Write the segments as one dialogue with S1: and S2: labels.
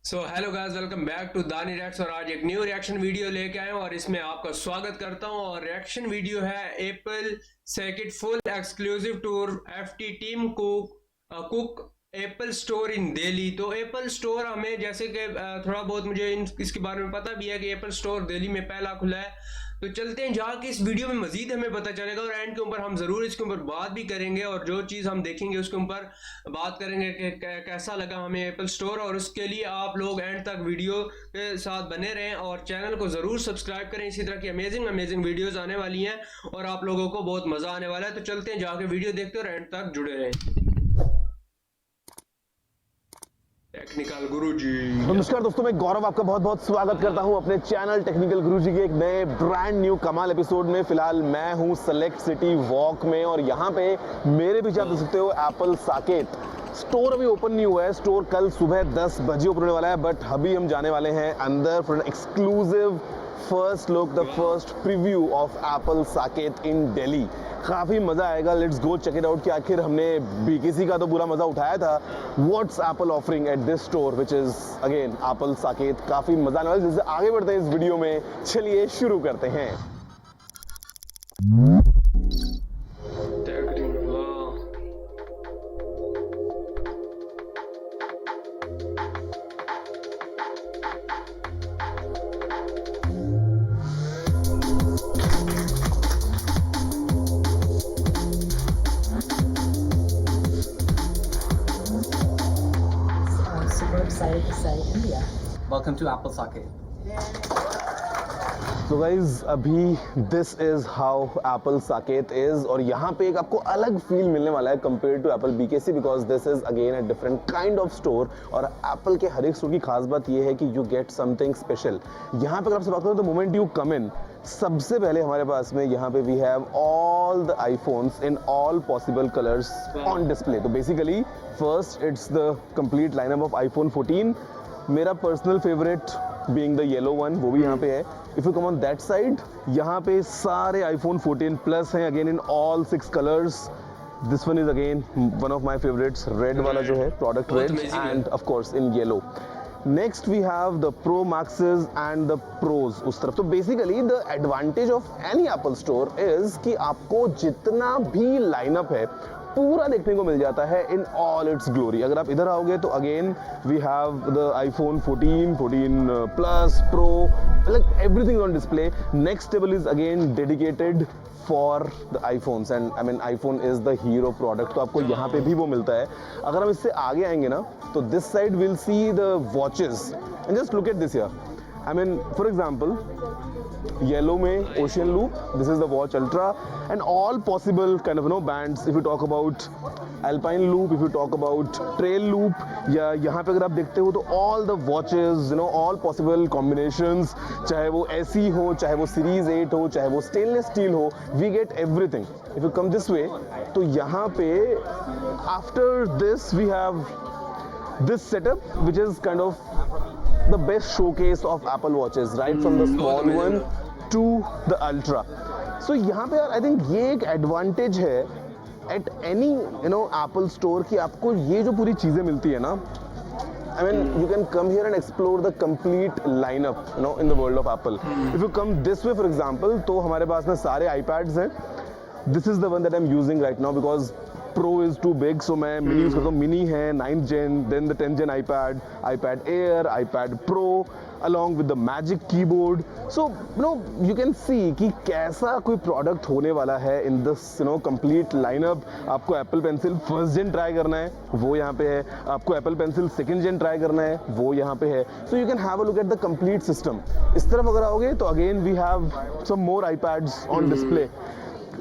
S1: So hello guys, welcome back to Dani reacts. और आज एक न्यू रिएक्शन वीडियो लेके आए हूँ और इसमें आपका स्वागत करता हूँ। और रिएक्शन वीडियो है Apple circuit full exclusive tour FT Tim Cook Apple store in Delhi. तो एप्पल स्टोर हमें जैसे कि थोड़ा बहुत मुझे इसके बारे में पता भी है कि एप्पल स्टोर दिल्ली में पहला खुला है। तो चलते हैं जहाँ कि इस वीडियो में मजीद हमें पता चलेगा और एंड के ऊपर हम ज़रूर इसके ऊपर बात भी करेंगे और जो चीज़ हम देखेंगे उसके ऊपर बात करेंगे कि कैसा लगा हमें एप्पल स्टोर। और उसके लिए आप लोग एंड तक वीडियो के साथ बने रहें और चैनल को ज़रूर सब्सक्राइब करें। इसी तरह की अमेजिंग वीडियोस आने वाली हैं और आप लोगों को बहुत मज़ा आने वाला है। तो चलते हैं जाके वीडियो देखते और एंड तक जुड़े रहें। टेक्निकल गुरुजी।
S2: नमस्कार दोस्तों, मैं गौरव आपका बहुत बहुत स्वागत करता हूं अपने चैनल टेक्निकल गुरुजी के एक नए ब्रांड न्यू कमाल एपिसोड में। फिलहाल मैं हूं सेलेक्ट सिटी वॉक में और यहां पे मेरे पीछे आप देख सकते हो एप्पल साकेत स्टोर अभी ओपन नहीं हुआ है। स्टोर कल सुबह 10 बजे ओपन होने वाला है, बट अभी हम जाने वाले हैं अंदर for an exclusive first look, the first preview of Apple Saket in Delhi. काफ़ी मज़ा आएगा, let's go check it out कि आखिर हमने बीकेसी का तो पूरा मज़ा उठाया था। What's Apple offering at this store which is again Apple Saket. काफ़ी मज़ा आने वाला है। जैसे आगे बढ़ते हैं इस वीडियो में, चलिए शुरू करते हैं।
S3: Super excited to say India.
S4: Welcome to Apple Sake.
S2: तो गाइज अभी this is how Apple Saket is और यहाँ पे एक आपको अलग फील मिलने वाला है compare to Apple BKC, because this is again a different kind of store. और एप्पल के हर एक स्टोर की खास बात ये है कि यू गेट समथिंग स्पेशल। यहाँ पे अगर आपसे बात करूँ तो मोमेंट यू कम इन, सबसे पहले हमारे पास में यहाँ पे we have all the iPhones in all possible colours on display. तो basically first it's the complete lineup of iPhone 14, मेरा personal favourite being the yellow one, वो भी यहाँ पे है। If you come on that side, यहाँ पे सारे आईफोन 14 प्लस हैं again in all 6 colours. This one is again one of my favourites, red वाला जो है product red, end of course in yellow. Next we have the Pro Maxes and the Pros उस तरफ। तो basically the advantage of any Apple store is कि आपको जितना भी लाइनअप है पूरा देखने को मिल जाता है इन ऑल इट्स ग्लोरी। अगर आप इधर आओगे तो again we have the iPhone 14, 14 Plus, Pro, like everything on display. Next table is again dedicated for the iPhones and I mean iPhone is the hero product, तो आपको यहाँ पे भी वो मिलता है। अगर हम इससे आगे आएंगे ना तो this side will see the watches and just look at this here. I mean for example yellow में ocean loop, this is the watch ultra and all possible kind of bands. If you talk about alpine loop, if you talk about trail loop, या यहाँ पे अगर आप देखते हो तो all the watches, all possible combinations, चाहे वो एसी हो, चाहे वो सीरीज 8 हो, चाहे वो स्टेनलेस स्टील हो, we get everything. If you come this way तो यहाँ पे after this we have this setup which is kind of the best showcase of Apple watches, right from the small one to the ultra. So यहाँ पे I think ये एक advantage है at any Apple store कि आपको ये जो पूरी चीज़ें मिलती है ना, I mean you can come here and explore the complete lineup in the world of Apple. If you come this way for example, तो हमारे पास में सारे iPads हैं. This is the one that I'm using right now because Pro is too big, so मैं mini use करता हूँ। Mini है 9th gen, then the 10th gen iPad, iPad Air, iPad Pro, along with the Magic Keyboard. So you can see कि कैसा कोई product होने वाला है in this complete lineup. आपको Apple Pencil first gen try करना है, वो यहाँ पे है। आपको Apple Pencil second gen try करना है, वो यहाँ पे है। So you can have a look at the complete system. इस तरफ अगर आओगे तो again we have some more iPads on display.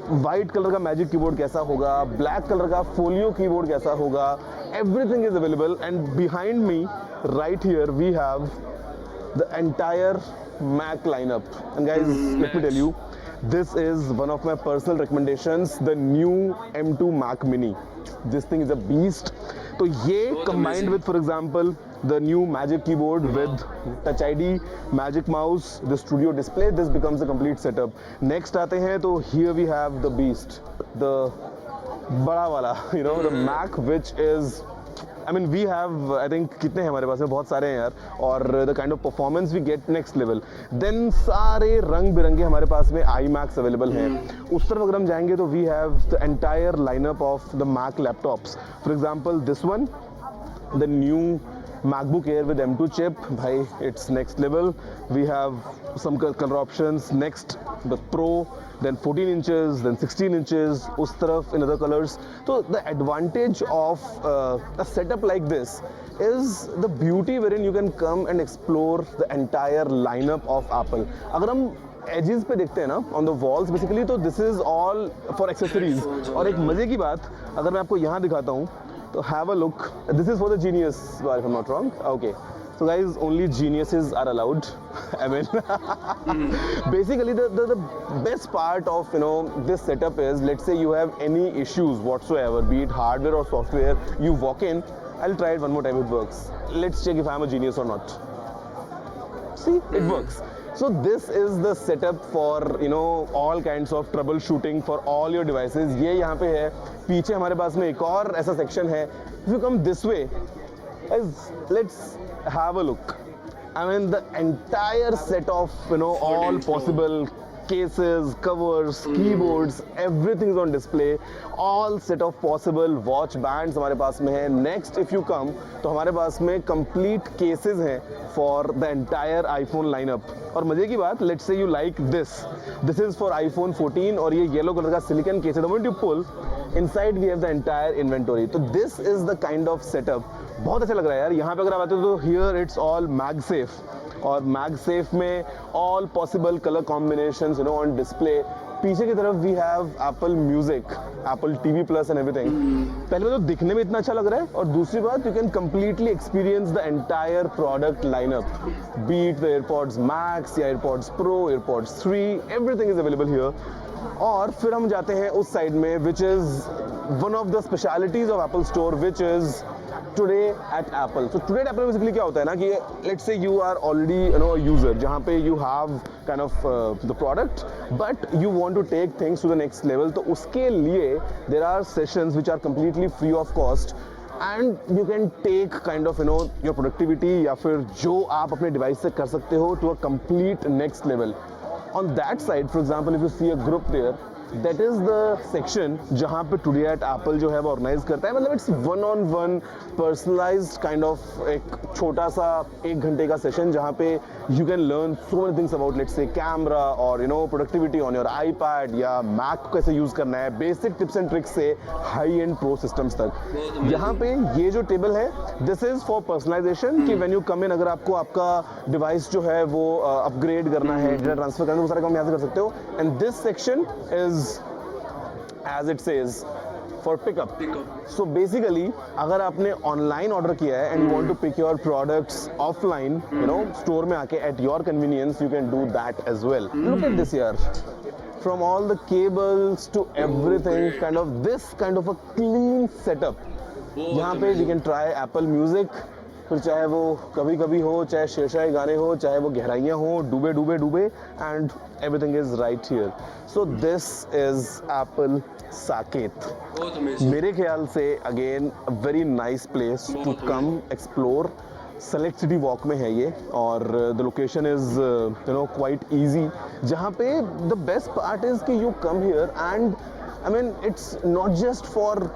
S2: White colour का मैजिक कीबोर्ड कैसा होगा, ब्लैक कलर का फोलियो कीबोर्ड कैसा होगा, everything is available. And behind me right here we have the entire Mac lineup. And guys let me tell you, this is one of my personal recommendations, the new M2 Mac Mini. This thing is a beast. तो ये combined with for example the new Magic Keyboard with Touch ID, Magic Mouse, the Studio Display, this becomes a complete setup. Next आते हैं तो here we have the beast, the बड़ा वाला, the Mac which is I mean we have I think कितने हैं हमारे पास में, बहुत सारे हैं यार, और the kind of performance we get next level. Then सारे रंग बिरंगे हमारे पास में iMacs अवेलेबल हैं. उस तरफ अगर हम जाएंगे तो we have the entire lineup of the Mac laptops. For example, this one, the new MacBook Air with M2 chip, bhai, it's next level. We have some color options. Next, the Pro, then 14 inches, then 16 inches, us taraf in other colors. So the advantage of a setup like this is the beauty wherein you can come and explore the entire lineup of Apple. अगर हम edges पे देखते हैं ना, on the walls basically, तो this is all for accessories. और एक मजे की बात अगर मैं आपको यहाँ दिखाता हूँ तो have a look. This is for the genius, if I'm not wrong. Okay. So guys, only geniuses are allowed. I mean, basically the best part of this setup is, let's say you have any issues whatsoever, be it hardware or software, you walk in, I'll try it one more time, it works. Let's check if I'm a genius or not. See, it works. So this is the setup for all kinds of troubleshooting for all your devices. ये यहाँ पे है. पीछे हमारे पास में एक और ऐसा section है. If you come this way, let's have a look. I mean the entire set of all possible cases, covers, keyboards, everything is on display. All set of possible watch bands हमारे पास में है. Next, if you come, तो हमारे पास में complete cases हैं for the entire iPhone lineup. और मजे की बात, let's say you like this. This is for iPhone 14 और ये yellow color का silicon case है. The moment you pull, inside we have the entire inventory. तो this is the kind of setup. बहुत अच्छा लग रहा है यार. यहाँ पे अगर आप आते हो तो here it's all MagSafe. और MagSafe में all possible color combinations on display. पीछे की तरफ we have Apple Music, Apple TV Plus and everything. पहले बात तो दिखने में इतना अच्छा लग रहा है, और दूसरी बात you can completely experience the entire product lineup. Be it the AirPods Max या AirPods Pro, AirPods 3, everything is available here. और फिर हम जाते हैं उस साइड में, which is one of the specialities of Apple Store, which is Today at Apple. So Today at Apple basically क्या होता है ना कि let's say you are already a user जहाँ पे you have kind of the product, but you want to take things to the next level. तो उसके लिए there are sessions which are completely free of cost. And you can take kind of your productivity या फिर जो आप अपने device से कर सकते हो to a complete next level. On that side, for example, if you see a group there, that is the section जहाँ पे Today at Apple जो है वो ऑर्गेनाइज करता है. मतलब it's one on one personalised kind of एक छोटा सा 1 घंटे का सेशन जहाँ पे you can learn so many things about let's say camera और प्रोडक्टिविटी ऑन योर आईपैड या मैक को कैसे यूज करना है, बेसिक टिप्स एंड ट्रिक्स से हाई एंड प्रो सिस्टम्स तक. यहाँ पे ये जो टेबल है, दिस इज फॉर पर्सनलाइजेशन कि व्हेन यू कम इन, अगर आपको आपका डिवाइस जो है वो अपग्रेड करना है, डेटा ट्रांसफर करना है, वो सारे काम यहाँ से कर सकते हो. And this section is as it says for pickup. So basically अगर आपने ऑनलाइन ऑर्डर किया है and you want to pick your products offline, store में आके at your convenience, you can do that as well. Look at this here. From all the cables to everything, kind of a clean setup. यहाँ पे we can try Apple Music. फिर चाहे वो कभी कभी हो, चाहे शेरशाही गाने हो, चाहे वो गहराइयाँ हो, डूबे and everything is right here. So this is Apple Saket. मेरे ख्याल से again a very nice place to come explore. Select City Walk में है ये, और the location is quite easy. जहाँ पे द बेस्ट पार्ट इज कि you come here and I mean it's not just for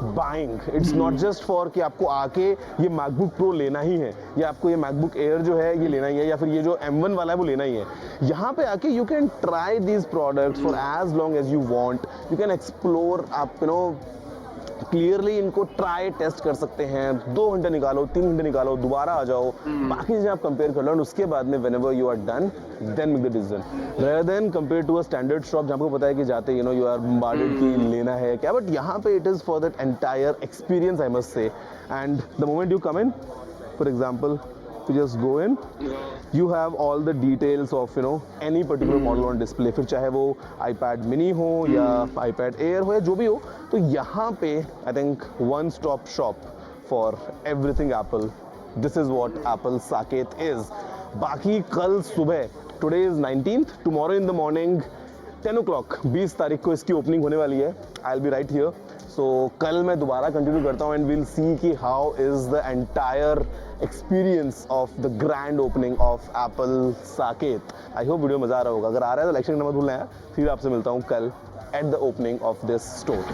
S2: buying, it's not just for कि आपको आके ये मैकबुक प्रो लेना ही है या आपको ये मैकबुक एयर जो है ये लेना ही है या फिर ये जो M1 वाला है वो लेना ही है. यहाँ पे आके you can try these products for as long as you want. You can explore. आप क्लियरली इनको ट्राई टेस्ट कर सकते हैं. 2 घंटे निकालो, 3 घंटे निकालो, दोबारा आ जाओ, बाकी चीजें आप कंपेयर कर लो, और उसके बाद में whenever you are done then make the decision, rather than compare to a standard shop जहाँ आपको पता है कि जाते यू आर बम्बार्डेड कि लेना है क्या. बट यहाँ पे it is for that entire experience I must say. And the moment you come in, for example, you just go in, you have all the details of any particular model on display. फिर चाहे वो iPad mini हो या iPad Air हो या जो भी हो, तो यहाँ पे I think one stop shop for everything Apple. This is what Apple Saket is. बाकी कल सुबह, today is 19th, tomorrow in the morning 10 o'clock, 20 तारीख को इसकी ओपनिंग होने वाली है. I'll be right here. So सो कल मैं दोबारा कंटिन्यू करता हूँ एंड विल सी कि how is the entire experience of the grand opening of Apple Saket. I hope video मज़ा आ रहा होगा, अगर आ रहा है तो लाइक शेयर करना मत भूलना है। फिर आपसे मिलता हूँ कल at the opening of this store.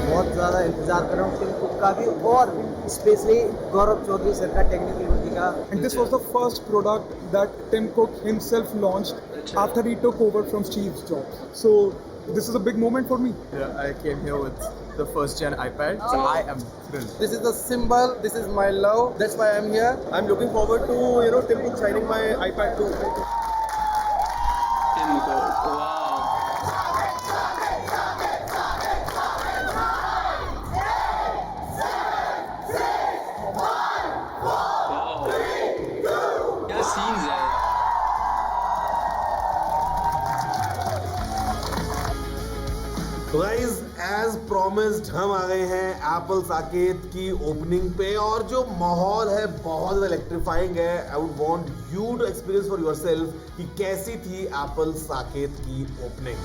S4: बहुत ज़्यादा इंतजार कर रहा हूँ टिम कुक का भी, और स्पेशली गौरव चौधरी सर का टेक्निकल यूनिटी का।
S5: And this was the first product that Tim Cook himself launched after he took over from Steve Jobs. So this is a big moment for me.
S6: Yeah, I came here with the first gen iPad, so I am thrilled.
S4: This is the symbol, this is my love, that's why I'm here.
S5: I'm looking forward to Tim Cook signing my iPad too.
S1: Tim Cook, wow. क्या scenes है।
S2: तो guys as promised हम आ गए हैं Apple Saket की opening पे, और जो माहौल है बहुत ज़्यादा इलेक्ट्रीफाइंग है। I would want you to experience for yourself कि कैसी थी एप्पल साकेत की ओपनिंग।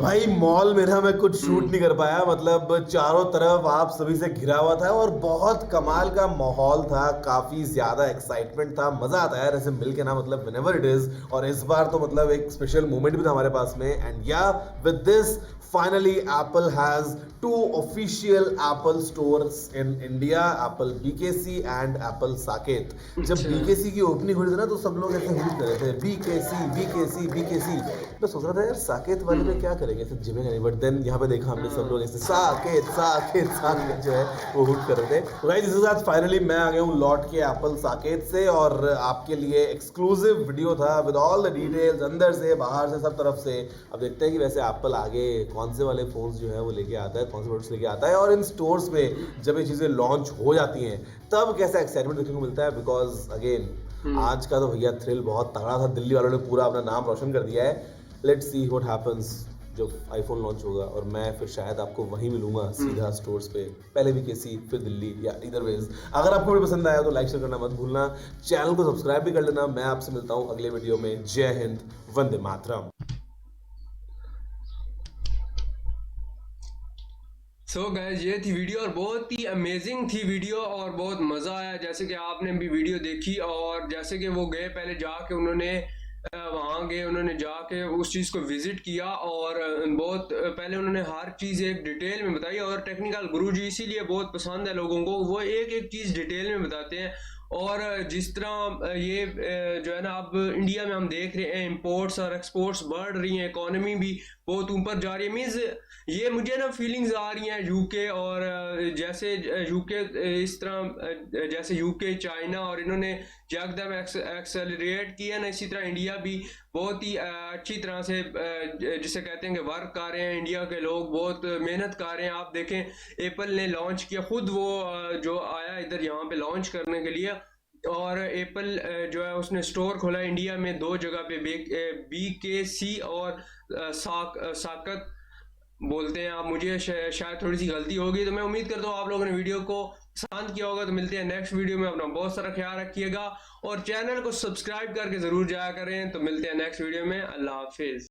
S2: भाई मॉल में ना मैं कुछ शूट नहीं कर पाया, मतलब चारों तरफ आप सभी से घिरा हुआ था और बहुत कमाल का माहौल था, काफी ज्यादा एक्साइटमेंट था, मजा आता है यार ऐसे मिल के ना, मतलब व्हेनेवर इट इज। और इस बार तो मतलब एक स्पेशल मोमेंट भी था हमारे पास में। एंड या with this finally Apple has two official Apple stores in India, Apple BKC and Apple Saket। जब BKC की ओपनिंग हुई थी ना तो सब लोग ऐसे हुई कर रहे थे BKC BKC BKC। मैं सोच रहा था यार साकेत वाले में क्या करेंगे, ऐसे जिमेगा नहीं, बट देन यहाँ पे देखा हमने सब लोग ऐसे साकेत साकेत साकेत जो है वो हुट कर रहे थे। तो गाइस इसके साथ फाइनली मैं आ गया हूँ लौट के एप्पल साकेत से, और आपके लिए एक्सक्लूसिव वीडियो था विद ऑल द डिटेल्स, अंदर से बाहर से सब तरफ से। अब देखते हैं कि वैसे एप्पल आगे कौन से वाले फोन्स जो है वो लेके आता है, कौन से प्रोडक्ट्स लेके आता है, और इन स्टोर्स में जब ये चीज़ें लॉन्च हो जाती हैं तब कैसा एक्साइटमेंट देखने को मिलता है। बिकॉज अगेन आज का तो भैया थ्रिल बहुत तगड़ा था, दिल्ली वालों ने पूरा अपना नाम रोशन कर दिया है। लेट्स सी व्हाट हैपेंस जब आईफोन लॉन्च होगा, और मैं फिर शायद आपको वहीं मिलूंगा सीधा स्टोर्स पे, पहले BKC फिर दिल्ली, या इधर वेज। अगर आपको वीडियो पसंद आया तो लाइक शेयर करना मत भूलना, चैनल को सब्सक्राइब भी कर लेना। मैं आपसे मिलता हूँ अगले वीडियो में। जय हिंद, वंदे मातरम।
S1: सो गाइस ये थी वीडियो, और बहुत ही अमेजिंग थी वीडियो, और बहुत मज़ा आया। जैसे कि आपने भी वीडियो देखी, और जैसे कि वो गए पहले जाके उन्होंने वहाँ गए, उन्होंने जाके उस चीज़ को विज़िट किया, और बहुत पहले उन्होंने हर चीज़ एक डिटेल में बताई। और टेक्निकल गुरुजी इसीलिए बहुत पसंद है लोगों को, वो एक एक चीज़ डिटेल में बताते हैं। और जिस तरह ये जो है ना, अब इंडिया में हम देख रहे हैं इंपोर्ट्स और एक्सपोर्ट्स बढ़ रही हैं, इकोनॉमी भी बहुत ऊपर जा रही है। मीन्स ये मुझे ना फीलिंग्स आ रही हैं यूके, और जैसे यूके इस तरह जैसे यूके चाइना और इन्होंने एकदम एक्सेलरेट किया ना, इसी तरह इंडिया भी बहुत ही अच्छी तरह से जिसे कहते हैं कि वर्क कर रहे हैं। इंडिया के लोग बहुत मेहनत कर रहे हैं। आप देखें एप्पल ने लॉन्च किया, खुद वो जो आया इधर यहाँ पे लॉन्च करने के लिए, और एप्पल जो है उसने स्टोर खोला इंडिया में 2 जगह पे, BKC और साकत बोलते हैं आप। मुझे शायद थोड़ी सी गलती होगी, तो मैं उम्मीद करता हूँ आप लोगों ने वीडियो को पसंद किया होगा। तो मिलते हैं नेक्स्ट वीडियो में, अपना बहुत सारा ख्याल रखिएगा और चैनल को सब्सक्राइब करके ज़रूर जाया करें। तो मिलते हैं नेक्स्ट वीडियो में, अल्लाह हाफिज़।